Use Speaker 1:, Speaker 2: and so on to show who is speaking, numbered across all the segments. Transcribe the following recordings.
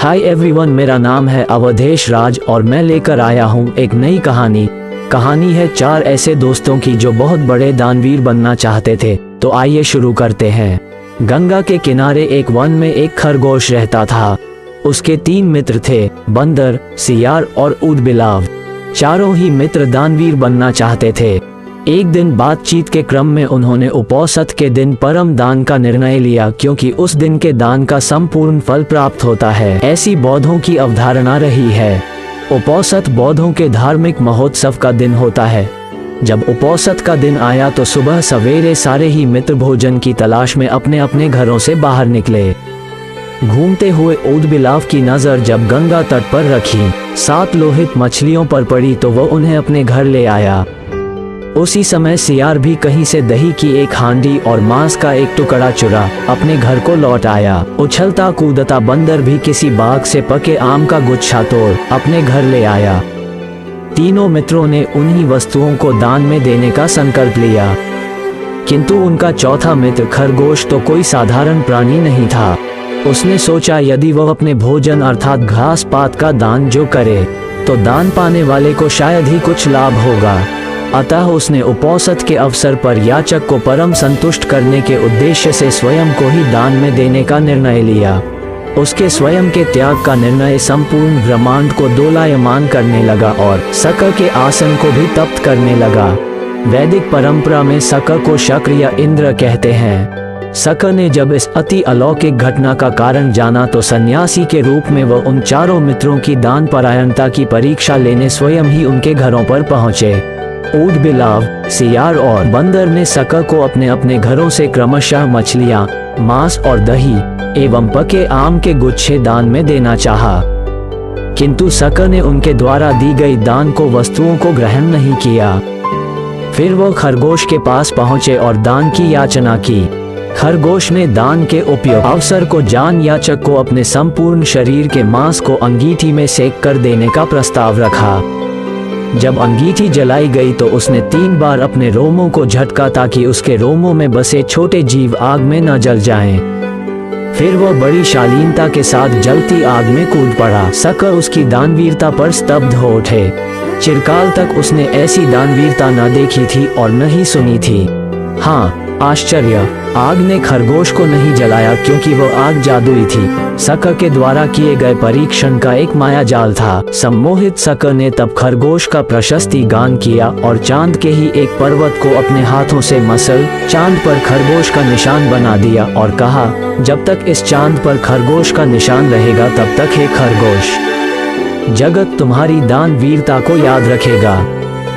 Speaker 1: Hi everyone, मेरा नाम है अवधेश राज और मैं लेकर आया हूँ एक नई कहानी है 4 ऐसे दोस्तों की जो बहुत बड़े दानवीर बनना चाहते थे। तो आइए शुरू करते हैं। गंगा के किनारे एक वन में एक खरगोश रहता था। उसके 3 मित्र थे, बंदर, सियार और ऊदबिलाव। चारों ही मित्र दानवीर बनना चाहते थे। एक दिन बातचीत के क्रम में उन्होंने उपोषित के दिन परम दान का निर्णय लिया, क्योंकि उस दिन के दान का संपूर्ण फल प्राप्त होता है, ऐसी बौद्धों की अवधारणा रही है। उपोषित बौद्धों के धार्मिक महोत्सव का दिन होता है। जब उपोषित का दिन आया तो सुबह सवेरे सारे ही मित्र भोजन की तलाश में अपने अपने घरों से बाहर निकले। घूमते हुए ऊदबिलाव की नजर जब गंगा तट पर रखी 7 लोहित मछलियों पर पड़ी तो वह उन्हें अपने घर ले आया। उसी समय सियार भी कहीं से दही की एक हांडी और मांस का एक टुकड़ा चुरा अपने घर को लौट आया। उछलता कूदता बंदर भी किसी बाग से पके आम का गुच्छा तोड़ अपने घर ले आया। तीनों मित्रों ने उन्हीं वस्तुओं को दान में देने का संकल्प लिया, किंतु उनका चौथा मित्र खरगोश तो कोई साधारण प्राणी नहीं था। उसने सोचा यदि वह अपने भोजन अर्थात घास पात का दान जो करे तो दान पाने वाले को शायद ही कुछ लाभ होगा। अतः उसने उपोषित के अवसर पर याचक को परम संतुष्ट करने के उद्देश्य से स्वयं को ही दान में देने का निर्णय लिया। उसके स्वयं के त्याग का निर्णय संपूर्ण ब्रह्मांड को दोलायमान करने लगा और शक के आसन को भी तप्त करने लगा। वैदिक परंपरा में शक को शक्र या इंद्र कहते हैं। शक ने जब इस अति अलौकिक घटना का कारण जाना तो सन्यासी के रूप में वह उन चारों मित्रों की दान परायणता की परीक्षा लेने स्वयं ही उनके घरों पर पहुंचे। ऊदबिलाव, सियार और बंदर ने शक को अपने अपने घरों से क्रमशः मछलियां, मांस और दही एवं पके आम के गुच्छे दान में देना चाहा, किंतु शक ने उनके द्वारा दी गई दान को वस्तुओं को ग्रहण नहीं किया। फिर वो खरगोश के पास पहुंचे और दान की याचना की। खरगोश ने दान के उपयोग अवसर को जान याचक को अपने संपूर्ण शरीर के मांस को अंगीठी में सेक कर देने का प्रस्ताव रखा। जब अंगीठी जलाई गई तो उसने 3 बार अपने रोमों को झटका ताकि उसके रोमों में बसे छोटे जीव आग में न जल जाएं। फिर वह बड़ी शालीनता के साथ जलती आग में कूद पड़ा। शक उसकी दानवीरता पर स्तब्ध हो उठे। चिरकाल तक उसने ऐसी दानवीरता न देखी थी और न ही सुनी थी। हाँ, आश्चर्य, आग ने खरगोश को नहीं जलाया क्योंकि वह आग जादुई थी। शक के द्वारा किए गए परीक्षण का एक माया जाल था। सम्मोहित शक ने तब खरगोश का प्रशस्ति गान किया और चांद के ही एक पर्वत को अपने हाथों से मसल चांद पर खरगोश का निशान बना दिया और कहा, जब तक इस चांद पर खरगोश का निशान रहेगा तब तक हे खरगोश, जगत तुम्हारी दान वीरता को याद रखेगा।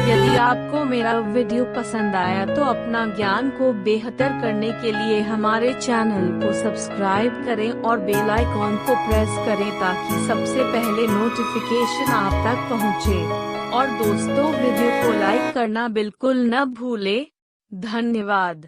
Speaker 2: यदि आपको मेरा वीडियो पसंद आया तो अपना ज्ञान को बेहतर करने के लिए हमारे चैनल को सब्सक्राइब करें और बेल आइकॉन को प्रेस करें ताकि सबसे पहले नोटिफिकेशन आप तक पहुंचे। और दोस्तों, वीडियो को लाइक करना बिल्कुल न भूलें। धन्यवाद।